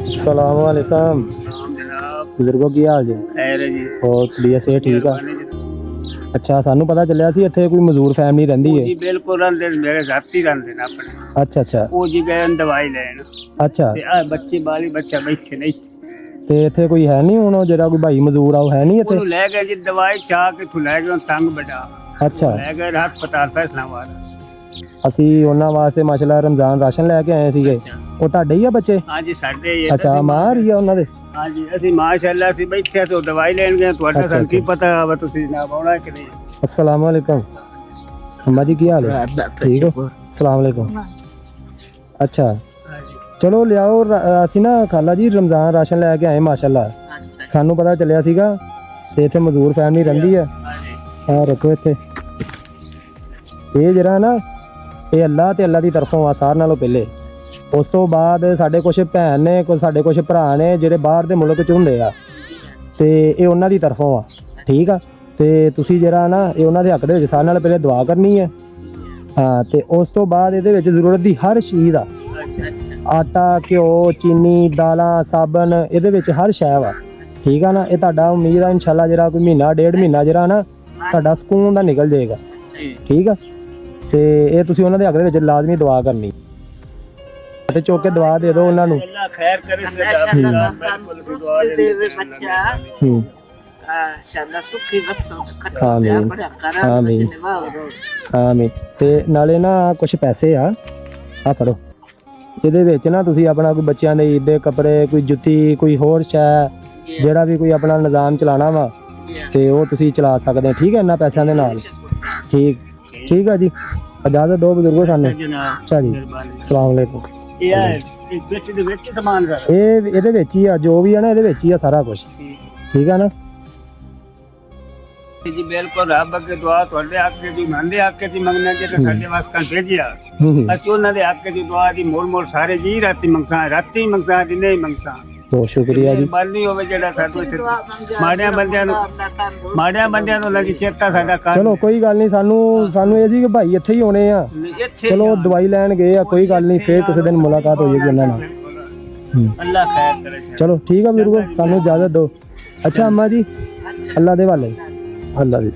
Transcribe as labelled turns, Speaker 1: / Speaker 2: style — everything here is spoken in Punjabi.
Speaker 1: अस्सलाम वालेकुम
Speaker 2: जनाब
Speaker 1: बुजुर्गो की हाल जी
Speaker 2: खैर है जी।
Speaker 1: और बढ़िया से ठीक आ। अच्छा सानू पता चलिया सी इत्थे कोई मजदूर फैमिली रहिंदी
Speaker 2: वो
Speaker 1: है।
Speaker 2: जी बिल्कुल रंधे मेरे साथी रंधे ने अपने
Speaker 1: अच्छा अच्छा
Speaker 2: वो जी गए न दवाई लेन
Speaker 1: अच्छा
Speaker 2: ते आ बच्चे बाली बच्चा बैठे नहीं
Speaker 1: ते इत्थे कोई है नहीं हुण जेड़ा कोई भाई मजदूर आ वो है नहीं इत्थे।
Speaker 2: ਉਹਨੂੰ ਲੈ ਗਏ ਜੀ ਦਵਾਈ ਚਾਹ ਕੇ ਤੂੰ ਲੈ ਗਏ ਤੰਗ ਬੜਾ
Speaker 1: अच्छा
Speaker 2: ਲੈ ਗਏ ਹਸਪਤਾਲ ਫੈਸਲਾਬਾਦ
Speaker 1: ਅਸੀਂ ਉਹਨਾਂ ਵਾਸਤੇ ਮਾਸ਼ਾਅੱਲਾ ਰਮਜ਼ਾਨ ਰਾਸ਼ਨ ਲੈ ਕੇ ਆਏ ਸੀਗੇ।
Speaker 2: ਅੱਛਾ
Speaker 1: ਉਹ ਤੁਹਾਡੇ ਹੀ ਆ ਬੱਚੇ?
Speaker 2: ਹਾਂਜੀ ਸਾਡੇ ਇਹ
Speaker 1: ਅੱਛਾ ਮਾਂ ਰਹੀ ਆ ਉਹਨਾਂ ਦੇ?
Speaker 2: ਹਾਂਜੀ ਅਸੀਂ ਮਾਸ਼ਾਅੱਲਾ ਅਸੀਂ ਬੈਠੇ ਤੋਂ ਦਵਾਈ ਲੈਣ ਗਏ ਤੁਹਾਡਾ
Speaker 1: ਅੱਛਾ,
Speaker 2: ਸਾਨੂੰ ਕੀ
Speaker 1: ਅੱਛਾ।
Speaker 2: ਪਤਾ ਵਾ ਤੁਸੀਂ ਨਾ ਆਉਣਾ ਕਿ ਨਹੀਂ।
Speaker 1: अस्सलाम वालेकुम अम्मा जी की हाल है? ठीक हो? अस्सलाम वालेकुम। अच्छा
Speaker 2: ਹਾਂਜੀ
Speaker 1: ਚਲੋ ਲਿਆਓ ਅਸੀਂ ਨਾ ਖਾਲਾ ਜੀ ਰਮਜ਼ਾਨ ਰਾਸ਼ਨ ਲੈ ਕੇ ਆਏ ਮਾਸ਼ਾਅੱਲਾ। ਸਾਨੂੰ ਪਤਾ ਚੱਲਿਆ ਸੀਗਾ ਤੇ ਇੱਥੇ ਮਜ਼ਦੂਰ ਫੈਮਿਲੀ ਰਹਿੰਦੀ ਆ।
Speaker 2: ਹਾਂਜੀ
Speaker 1: ਆ ਰੱਖੋ ਇੱਥੇ। ਇਹ ਜਿਹੜਾ ਨਾ ਇਹ ਅੱਲਾ ਤੇ ਅੱਲਾ ਦੀ ਤਰਫੋਂ ਆ ਸਾਰਿਆਂ ਨਾਲੋਂ ਪਹਿਲੇ। ਉਸ ਤੋਂ ਬਾਅਦ ਸਾਡੇ ਕੁਝ ਭੈਣ ਨੇ ਸਾਡੇ ਕੁਝ ਭਰਾ ਨੇ ਜਿਹੜੇ ਬਾਹਰ ਦੇ ਮੁਲਕ ਚ ਹੁੰਦੇ ਆ ਤੇ ਇਹ ਉਹਨਾਂ ਦੀ ਤਰਫੋਂ ਆ। ਠੀਕ ਆ ਤੇ ਤੁਸੀਂ ਜਿਹੜਾ ਨਾ ਇਹ ਉਹਨਾਂ ਦੇ ਹੱਕ ਦੇ ਵਿੱਚ ਸਾਰਿਆਂ ਨਾਲ ਪਹਿਲੇ ਦੁਆ ਕਰਨੀ ਹੈ। ਹਾਂ ਤੇ ਉਸ ਤੋਂ ਬਾਅਦ ਇਹਦੇ ਵਿੱਚ ਜ਼ਰੂਰਤ ਦੀ ਹਰ ਚੀਜ਼ ਆ।
Speaker 2: ਅੱਛਾ ਅੱਛਾ
Speaker 1: ਆਟਾ ਘਿਓ ਚੀਨੀ ਦਾਲਾਂ ਸਾਬਣ ਇਹਦੇ ਵਿੱਚ ਹਰ ਸ਼ੈ ਵਾ। ਠੀਕ ਆ ਨਾ ਇਹ ਤੁਹਾਡਾ ਉਮੀਦ ਆ ਇਨਸ਼ਾਅੱਲਾ ਜਿਹੜਾ ਕੋਈ ਮਹੀਨਾ ਡੇਢ ਮਹੀਨਾ ਜਿਹੜਾ ਨਾ ਤੁਹਾਡਾ ਸਕੂਨ ਦਾ ਨਿਕਲ ਜਾਏਗਾ। ਠੀਕ ਆ ਤੇ ਇਹ ਤੁਸੀਂ ਉਹਨਾਂ ਦੇ ਹੱਕ ਦੇ ਵਿੱਚ ਲਾਜ਼ਮੀ ਦੁਆ ਕਰਨੀ ਤੇ ਚੁੱਕ ਕੇ ਦੁਆ ਦੇ ਦਿਓ ਉਹਨਾਂ ਨੂੰ।
Speaker 2: ਅੱਲਾ ਖੈਰ ਕਰੇ
Speaker 3: ਦੇਵੇ ਬੱਚਾ
Speaker 1: ਹੂੰ
Speaker 3: ਸ਼ਾਲਾ ਸੁਖੀ ਵਸੋਂ
Speaker 1: ਆਮੀਨ
Speaker 3: ਬੜਾ ਕਰਾਂ
Speaker 1: ਆਮੀਨ
Speaker 3: ਨਿਭਾਓ
Speaker 1: ਆਮੀਨ। ਤੇ ਨਾਲੇ ਨਾ ਕੁਝ ਪੈਸੇ ਆ ਫੜੋ ਇਹਦੇ ਵਿੱਚ ਨਾ ਤੁਸੀਂ ਆਪਣਾ ਕੋਈ ਬੱਚਿਆਂ ਦੇ ਈਦ ਦੇ ਕੱਪੜੇ ਕੋਈ ਜੁੱਤੀ ਕੋਈ ਹੋਰ ਸ਼ੈ ਜਿਹੜਾ ਵੀ ਕੋਈ ਆਪਣਾ ਨਿਜ਼ਾਮ ਚਲਾਣਾ ਵਾ ਤੇ ਉਹ ਤੁਸੀਂ ਚਲਾ ਸਕਦੇ। ਠੀਕ ਹੈ ਇਹਨਾਂ ਪੈਸਿਆਂ ਦੇ ਨਾਲ। ਠੀਕ ਠੀਕ ਆ ਜੀ ਇਜਾਜ਼ਤ ਦਿਓ ਬਜ਼ੁਰਗੋ ਸਾਨੂੰ। ਅੱਛਾ ਜੀ ਅਸਲਾਮ ਵਾਲੇਕੁਮ।
Speaker 2: ਇਹ ਵਿੱਚ ਦੇ ਵਿੱਚ ਸਮਾਨ ਕਰ
Speaker 1: ਇਹ ਇਹਦੇ ਵਿੱਚ ਹੀ ਆ ਜੋ ਵੀ ਆ ਨਾ ਇਹਦੇ ਵਿੱਚ ਹੀ ਆ ਸਾਰਾ ਕੁਝ। ਠੀਕ ਆ ਨਾ
Speaker 2: ਜੀ ਬਿਲਕੁਲ ਰੱਬ ਅੱਗੇ ਦੁਆ ਤੁਹਾਡੇ ਅੱਗੇ ਦੀ ਮੰਨਦੇ ਅੱਗੇ ਦੀ ਮੰਗਣਾ ਜੇ ਸਾਡੇ ਵਾਸਤੇ ਭੇਜਿਆ ਅਸੀਂ ਉਹਨਾਂ ਦੇ ਅੱਗੇ ਦੀ ਦੁਆ ਦੀ ਮੋਲ ਮੋਲ ਸਾਰੇ ਜੀ ਰਾਤੀ ਮੰਗਸਾਂ ਦਿਨੇ ਹੀ ਮੰਗਸਾਂ।
Speaker 1: ਬਹੁਤ ਸ਼ੁਕਰੀਆ ਜੀ।
Speaker 2: ਮਿਹਰਬਾਨੀ ਹੋਵੇ ਜਿਹੜਾ ਸਾਨੂੰ ਇੱਥੇ ਮਾੜਿਆਂ ਬੰਦਿਆਂ ਨੂੰ ਲੱਗੀ ਚੇਤਾ ਸਾਡਾ ਕਰ।
Speaker 1: ਚਲੋ ਕੋਈ ਗੱਲ ਨਹੀਂ ਸਾਨੂੰ ਇਹ ਸੀ ਕਿ ਭਾਈ ਇੱਥੇ ਹੀ ਹੋਣੇ ਆ।
Speaker 2: ਇੱਥੇ
Speaker 1: ਚਲੋ ਦਵਾਈ ਲੈਣ ਗਏ ਆ ਕੋਈ ਗੱਲ ਨਹੀਂ ਫੇਰ ਕਿਸੇ ਦਿਨ ਮੁਲਾਕਾਤ ਹੋ ਜਾਏਗੀ ਉਹਨਾਂ ਨਾਲ।
Speaker 2: ਅੱਲਾ ਖੈਰ ਕਰੇ।
Speaker 1: ਚਲੋ ਠੀਕ ਆ ਬਜ਼ੁਰਗੋ ਸਾਨੂੰ ਇਜਾਜ਼ਤ ਦਿਓ। ਅੱਛਾ ਅੰਮਾ ਜੀ ਅੱਲਾ ਦੇ ਵਾਲੇ ਅੱਲਾ ਦੇ